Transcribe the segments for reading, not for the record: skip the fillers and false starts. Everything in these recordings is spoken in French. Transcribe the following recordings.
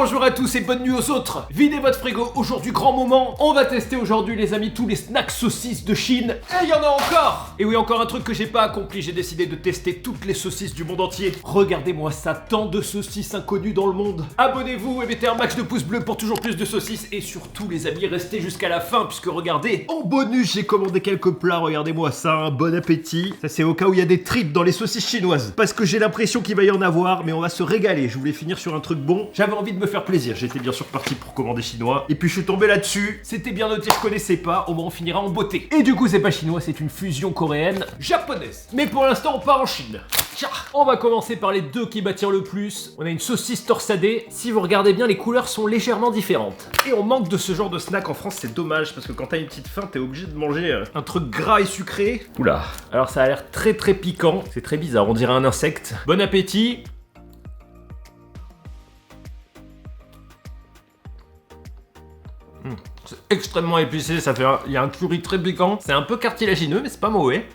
Bonjour à tous et bonne nuit aux autres. Videz votre frigo, aujourd'hui grand moment. On va tester aujourd'hui les amis tous les snacks saucisses de Chine. Et il y en a encore. Et oui, encore un truc que j'ai pas accompli, j'ai décidé de tester toutes les saucisses du monde entier. Regardez-moi ça, tant de saucisses inconnues dans le monde. Abonnez-vous et mettez un max de pouces bleus pour toujours plus de saucisses. Et surtout les amis, restez jusqu'à la fin puisque regardez, en bonus j'ai commandé quelques plats, regardez-moi ça, un bon appétit. Ça c'est au cas où il y a des tripes dans les saucisses chinoises. Parce que j'ai l'impression qu'il va y en avoir, mais on va se régaler. Je voulais finir sur un truc bon. J'avais envie de me faire plaisir, j'étais bien sûr parti pour commander chinois. Et puis je suis tombé là-dessus, c'était bien noté, je connaissais pas, au moins on finira en beauté. Et du coup c'est pas chinois, c'est une fusion coréenne japonaise. Mais pour l'instant on part en Chine. On va commencer par les deux qui m'attirent le plus. On a une saucisse torsadée. Si vous regardez bien, les couleurs sont légèrement différentes. Et on manque de ce genre de snack en France, c'est dommage, parce que quand t'as une petite faim, t'es obligé de manger un truc gras et sucré. Oula. Alors ça a l'air très très piquant, c'est très bizarre, on dirait un insecte. Bon appétit. C'est extrêmement épicé, ça fait il y a un curry très piquant. C'est un peu cartilagineux, mais c'est pas mauvais.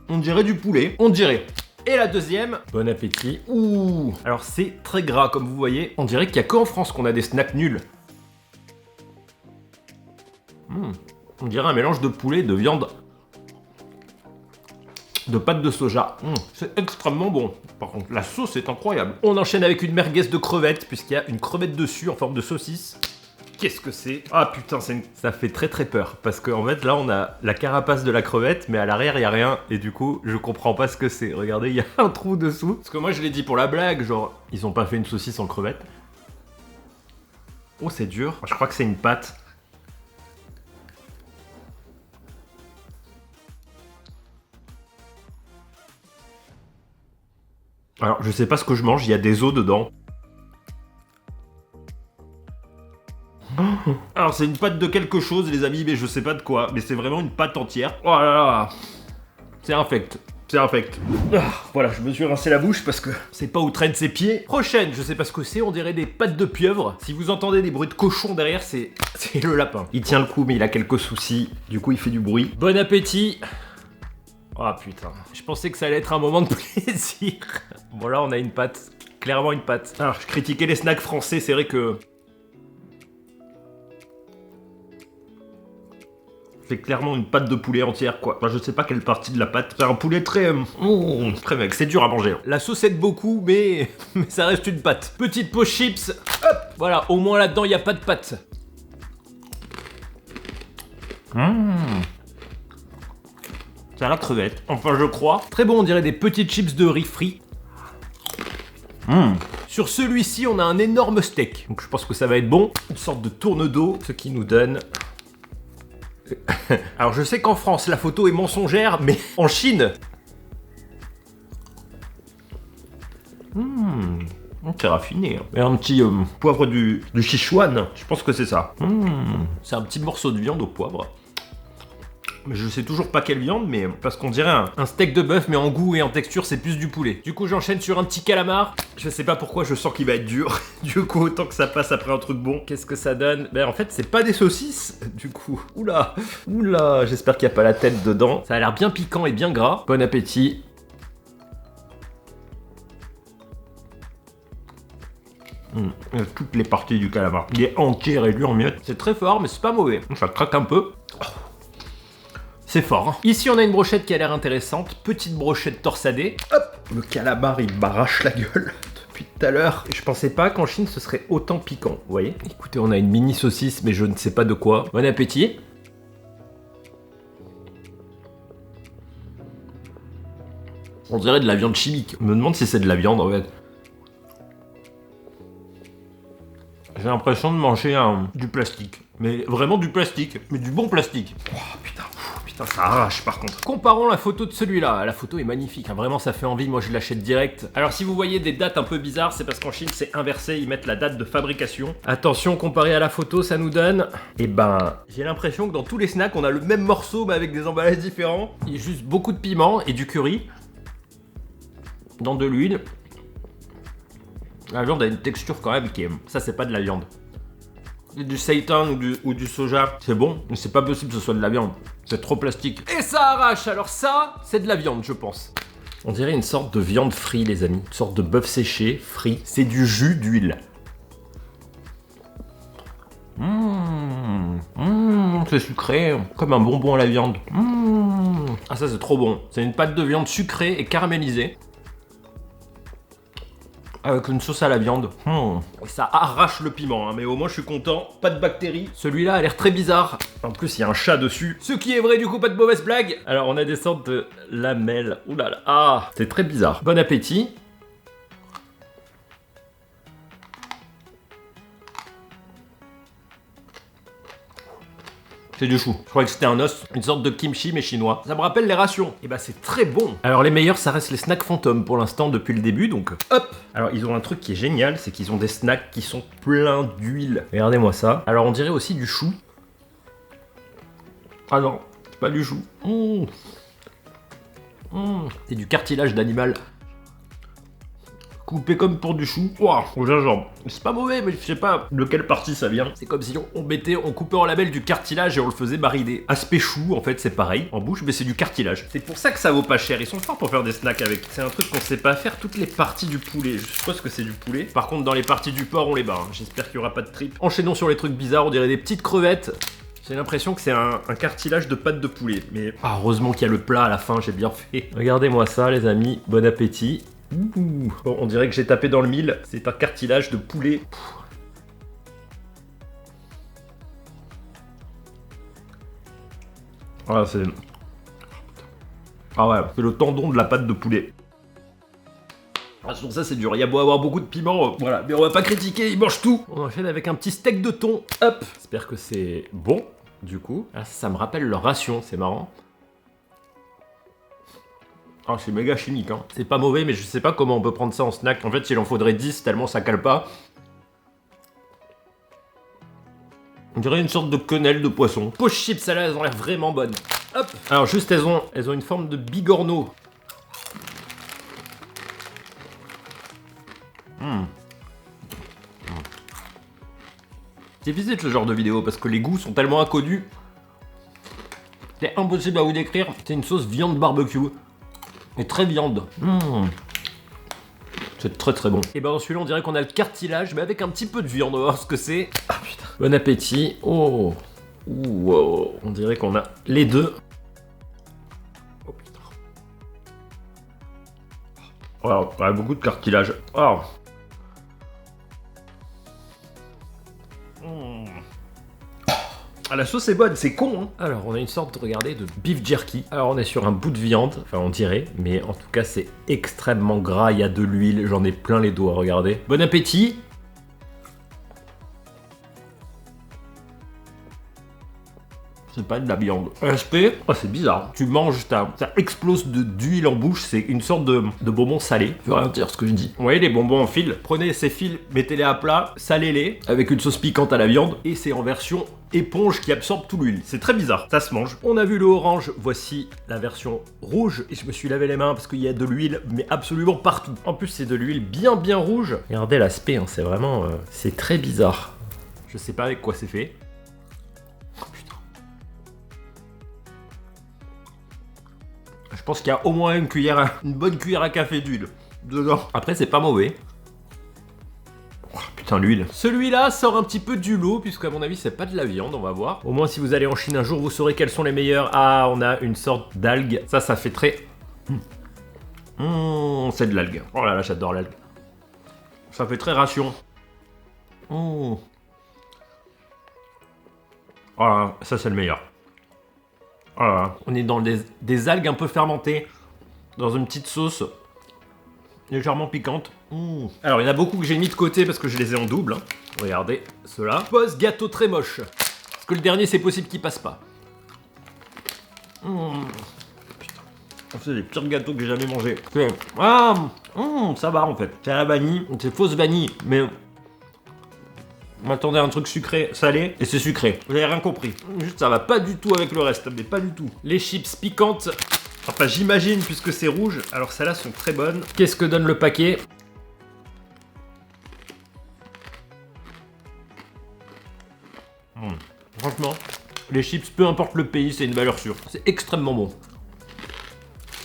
On dirait du poulet, on dirait. Et la deuxième, bon appétit. Ouh. Alors c'est très gras comme vous voyez. On dirait qu'il n'y a qu'en France qu'on a des snacks nuls. On dirait un mélange de poulet et de viande. De pâte de soja. C'est extrêmement bon. Par contre, la sauce est incroyable. On enchaîne avec une merguez de crevettes, puisqu'il y a une crevette dessus en forme de saucisse. Qu'est-ce que c'est? Ah putain, ça fait très très peur. Parce qu'en fait, là, on a la carapace de la crevette, mais à l'arrière, il n'y a rien. Et du coup, je comprends pas ce que c'est. Regardez, il y a un trou dessous. Parce que moi, je l'ai dit pour la blague, genre, ils ont pas fait une saucisse en crevette. Oh, c'est dur. Je crois que c'est une pâte. Alors, je sais pas ce que je mange, il y a des os dedans. Alors, c'est une pâte de quelque chose, les amis, mais je sais pas de quoi. Mais c'est vraiment une pâte entière. Oh là là. C'est infect. C'est infect. Voilà, je me suis rincé la bouche parce que c'est pas où traînent ses pieds. Prochaine, je sais pas ce que c'est, on dirait des pattes de pieuvre. Si vous entendez des bruits de cochon derrière, c'est le lapin. Il tient le coup, mais il a quelques soucis. Du coup, il fait du bruit. Bon appétit. Ah putain, je pensais que ça allait être un moment de plaisir. Bon là on a une pâte, clairement une pâte. Alors je critiquais les snacks français, c'est vrai que... C'est clairement une pâte de poulet entière quoi. Enfin, je sais pas quelle partie de la pâte. C'est un poulet très... très mec, c'est dur à manger. La sauce aide beaucoup mais ça reste une pâte. Petite poche chips, hop. Voilà, au moins là-dedans il n'y a pas de pâte. C'est à la crevette, enfin je crois. Très bon, on dirait des petites chips de riz frit. Sur celui-ci, on a un énorme steak. Donc je pense que ça va être bon. Une sorte de tourne d'eau, ce qui nous donne... Alors je sais qu'en France, la photo est mensongère, mais en Chine... C'est raffiné. Et un petit poivre du Sichuan, je pense que c'est ça. C'est un petit morceau de viande au poivre. Mais je sais toujours pas quelle viande, mais parce qu'on dirait un steak de bœuf, mais en goût et en texture, c'est plus du poulet. Du coup, j'enchaîne sur un petit calamar. Je sais pas pourquoi, je sens qu'il va être dur. Du coup, autant que ça passe après un truc bon. Qu'est-ce que ça donne? Ben en fait, c'est pas des saucisses, du coup. Oula, oula, j'espère qu'il n'y a pas la tête dedans. Ça a l'air bien piquant et bien gras. Bon appétit. Toutes les parties du calamar. Il est entier réduit en miettes. C'est très fort, mais c'est pas mauvais. Ça craque un peu. C'est fort. Hein. Ici, on a une brochette qui a l'air intéressante. Petite brochette torsadée. Hop. Le calamar, il m'arrache la gueule depuis tout à l'heure. Je pensais pas qu'en Chine, ce serait autant piquant. Vous voyez? Écoutez, on a une mini saucisse, mais je ne sais pas de quoi. Bon appétit. On dirait de la viande chimique. Je me demande si c'est de la viande, en fait. J'ai l'impression de manger du plastique. Mais vraiment du plastique. Mais du bon plastique. Oh putain. Putain, ça arrache par contre. Comparons la photo de celui-là. La photo est magnifique, hein. Vraiment ça fait envie, moi je l'achète direct. Alors si vous voyez des dates un peu bizarres, c'est parce qu'en Chine c'est inversé, ils mettent la date de fabrication. Attention, comparé à la photo, ça nous donne... Eh ben, j'ai l'impression que dans tous les snacks, on a le même morceau mais avec des emballages différents. Il y a juste beaucoup de piment et du curry. Dans de l'huile. La viande a une texture quand même qui est... Ça c'est pas de la viande. Du seitan ou du soja, c'est bon, mais c'est pas possible que ce soit de la viande. C'est trop plastique. Et ça arrache, alors ça, c'est de la viande, je pense. On dirait une sorte de viande frite, les amis. Une sorte de bœuf séché, frit. C'est du jus d'huile. C'est sucré, comme un bonbon à la viande. Ah, ça c'est trop bon. C'est une pâte de viande sucrée et caramélisée. Avec une sauce à la viande. Ça arrache le piment, hein, mais au moins je suis content. Pas de bactéries. Celui-là a l'air très bizarre. En plus, il y a un chat dessus. Ce qui est vrai, du coup, pas de mauvaise blague. Alors, on a des sortes de lamelles. Ouh là là. Ah, c'est très bizarre. Bon appétit. C'est du chou. Je croyais que c'était un os, une sorte de kimchi mais chinois. Ça me rappelle les rations. Et bah c'est très bon. Alors les meilleurs, ça reste les snacks fantômes pour l'instant depuis le début, donc hop. Alors ils ont un truc qui est génial, c'est qu'ils ont des snacks qui sont pleins d'huile. Regardez-moi ça. Alors on dirait aussi du chou. Ah non, c'est pas du chou. C'est du cartilage d'animal. Coupé comme pour du chou. Waouh, au gingembre. C'est pas mauvais, mais je sais pas de quelle partie ça vient. C'est comme si on coupait en lamelles du cartilage et on le faisait mariner. Aspect chou, en fait, c'est pareil en bouche, mais c'est du cartilage. C'est pour ça que ça vaut pas cher. Ils sont forts pour faire des snacks avec. C'est un truc qu'on sait pas faire, toutes les parties du poulet. Je suppose que c'est du poulet. Par contre, dans les parties du porc, on les bat. J'espère qu'il y aura pas de tripes. Enchaînons sur les trucs bizarres. On dirait des petites crevettes. J'ai l'impression que c'est un cartilage de pâte de poulet. Mais heureusement qu'il y a le plat à la fin, j'ai bien fait. Regardez-moi ça, les amis. Bon appétit. Bon, on dirait que j'ai tapé dans le mille. C'est un cartilage de poulet. Ah, c'est... Ah ouais, c'est le tendon de la pâte de poulet. Ah, sur ça, c'est dur. Il y a beau avoir beaucoup de piment, voilà. Mais on va pas critiquer, ils mangent tout. On enchaîne avec un petit steak de thon. Hop. J'espère que c'est bon, du coup. Ah, ça me rappelle leur ration, c'est marrant. Ah, c'est méga chimique, hein. C'est pas mauvais, mais je sais pas comment on peut prendre ça en snack. En fait, il en faudrait 10, tellement ça cale pas. On dirait une sorte de quenelle de poisson. Poche chips, celles-là, elles ont l'air vraiment bonnes. Hop. Alors, juste, elles ont une forme de bigorneau. C'est difficile ce genre de vidéo, parce que les goûts sont tellement inconnus. C'est impossible à vous décrire. C'est une sauce viande barbecue. Et très viande. C'est très très bon. Et ben dans celui-là, on dirait qu'on a le cartilage, mais avec un petit peu de viande. On va voir ce que c'est. Ah putain. Bon appétit. Oh. Wow. On dirait qu'on a les deux. Oh putain. Voilà, on a beaucoup de cartilage. Oh. Ah, la sauce est bonne, c'est con, hein. Alors, on a une sorte, regardez, de beef jerky. Alors, on est sur un bout de viande, enfin, on dirait, mais en tout cas, c'est extrêmement gras, il y a de l'huile, j'en ai plein les doigts, regardez. Bon appétit. C'est pas de la viande. SP, oh, c'est bizarre. Tu manges, ça explose d'huile en bouche, c'est une sorte de bonbon salé. Je veux rien dire ce que je dis. Vous voyez les bonbons en fil? Prenez ces fils, mettez-les à plat, salez-les avec une sauce piquante à la viande et c'est en version éponge qui absorbe tout l'huile. C'est très bizarre, ça se mange. On a vu le orange, voici la version rouge et je me suis lavé les mains parce qu'il y a de l'huile mais absolument partout. En plus c'est de l'huile bien rouge. Regardez l'aspect, hein, c'est vraiment... c'est très bizarre. Je sais pas avec quoi c'est fait. Je pense qu'il y a au moins une bonne cuillère à café d'huile dedans. Après, c'est pas mauvais. Oh, putain, l'huile. Celui-là sort un petit peu du lot, puisqu'à mon avis, c'est pas de la viande, on va voir. Au moins, si vous allez en Chine un jour, vous saurez quels sont les meilleurs. Ah, on a une sorte d'algue. Ça fait très... c'est de l'algue. Oh là là, j'adore l'algue. Ça fait très ration. Oh là, ça, c'est le meilleur. Voilà. On est dans des algues un peu fermentées, dans une petite sauce légèrement piquante. Alors, il y en a beaucoup que j'ai mis de côté parce que je les ai en double. Hein. Regardez, ceux-là. Pose gâteau très moche. Parce que le dernier, c'est possible qu'il passe pas. Putain. C'est les pires gâteaux que j'ai jamais mangés. Ça va en fait. C'est à la vanille, c'est fausse vanille, mais... On m'attendait à un truc sucré, salé, et c'est sucré. Vous avez rien compris. Juste, ça va pas du tout avec le reste, mais pas du tout. Les chips piquantes, enfin j'imagine, puisque c'est rouge, alors celles-là sont très bonnes. Qu'est-ce que donne le paquet? Franchement, les chips, peu importe le pays, c'est une valeur sûre. C'est extrêmement bon.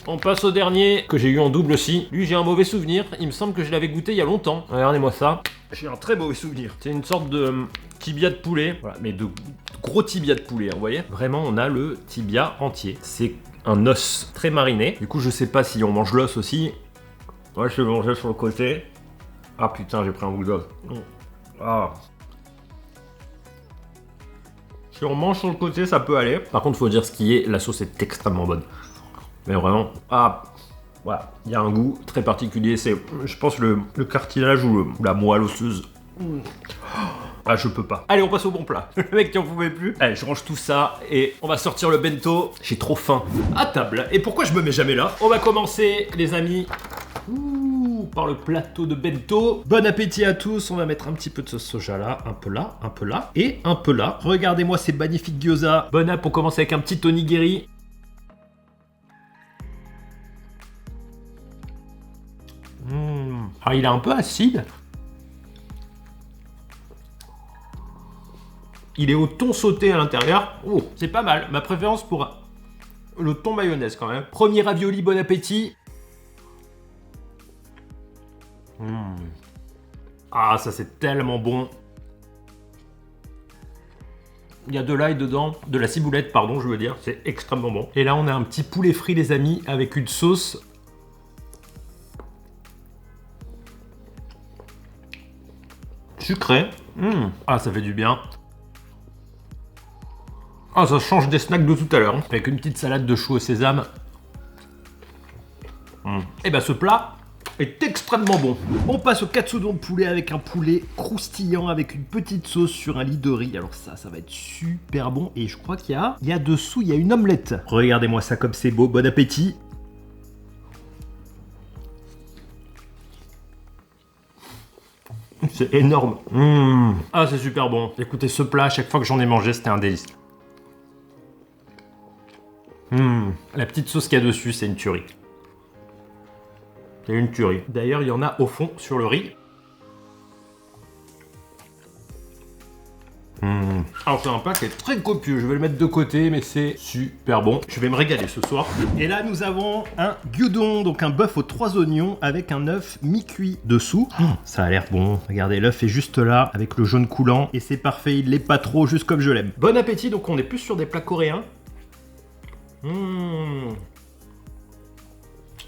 On passe au dernier, que j'ai eu en double aussi. Lui, j'ai un mauvais souvenir. Il me semble que je l'avais goûté il y a longtemps. Regardez-moi ça. J'ai un très mauvais souvenir. C'est une sorte de tibia de poulet. Voilà, mais de gros tibia de poulet, hein, vous voyez. Vraiment, on a le tibia entier. C'est un os très mariné. Du coup, je sais pas si on mange l'os aussi. Ouais, je vais manger sur le côté. Ah putain, j'ai pris un bout d'os. Ah. Si on mange sur le côté, ça peut aller. Par contre, faut dire ce qui est, la sauce est extrêmement bonne. Mais vraiment, ah, voilà, il y a un goût très particulier. C'est, je pense, le cartilage ou la moelle osseuse. Ah, je peux pas. Allez, on passe au bon plat. Le mec qui en pouvait plus. Allez, je range tout ça et on va sortir le bento. J'ai trop faim. À table. Et pourquoi je me mets jamais là? On va commencer, les amis. Par le plateau de bento. Bon appétit à tous. On va mettre un petit peu de sauce soja là, un peu là, un peu là et un peu là. Regardez-moi ces magnifiques gyoza. Bon app, on commence avec un petit onigiri. Ah, il est un peu acide. Il est au thon sauté à l'intérieur. Oh, c'est pas mal. Ma préférence pour le thon mayonnaise quand même. Premier ravioli, bon appétit. Ah, ça c'est tellement bon. Il y a de l'ail dedans, de la ciboulette, pardon, je veux dire. C'est extrêmement bon. Et là, on a un petit poulet frit, les amis, avec une sauce. Sucré. Ah, ça fait du bien. Ah, ça change des snacks de tout à l'heure. Avec une petite salade de choux au sésame. Et bah, ce plat est extrêmement bon. On passe au katsudon de poulet avec un poulet croustillant avec une petite sauce sur un lit de riz. Alors ça va être super bon. Et je crois qu'il y a dessous, il y a une omelette. Regardez-moi ça comme c'est beau. Bon appétit. C'est énorme. Ah, c'est super bon. Écoutez, ce plat, à chaque fois que j'en ai mangé, c'était un délice. La petite sauce qu'il y a dessus, c'est une tuerie. C'est une tuerie. D'ailleurs, il y en a au fond sur le riz. Alors c'est un plat qui est très copieux, je vais le mettre de côté, mais c'est super bon. Je vais me régaler ce soir. Et là, nous avons un gyudon, donc un bœuf aux 3 oignons avec un œuf mi-cuit dessous. Ça a l'air bon. Regardez, l'œuf est juste là, avec le jaune coulant, et c'est parfait, il l'est pas trop, juste comme je l'aime. Bon appétit, donc on est plus sur des plats coréens.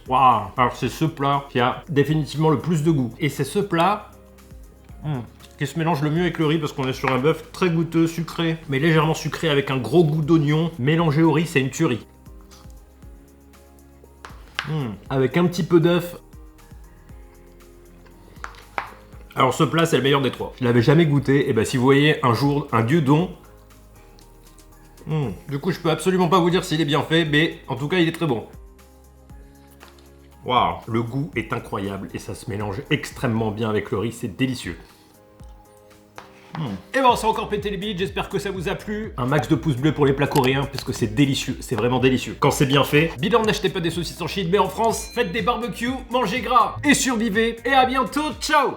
Waouh. Alors c'est ce plat qui a définitivement le plus de goût. Et c'est ce plat qui se mélange le mieux avec le riz parce qu'on est sur un bœuf très goûteux, sucré, mais légèrement sucré avec un gros goût d'oignon. Mélangé au riz, c'est une tuerie. Avec un petit peu d'œuf. Alors ce plat, c'est le meilleur des trois. Je l'avais jamais goûté. Et ben si vous voyez un jour un gyudon, du coup je peux absolument pas vous dire s'il est bien fait, mais en tout cas il est très bon. Waouh, le goût est incroyable et ça se mélange extrêmement bien avec le riz, c'est délicieux. Et bon, ça a encore pété les billes, j'espère que ça vous a plu. Un max de pouces bleus pour les plats coréens, parce que c'est délicieux, c'est vraiment délicieux. Quand c'est bien fait, bilan, n'achetez pas des saucisses en Chine, mais en France, faites des barbecues, mangez gras et survivez. Et à bientôt, ciao!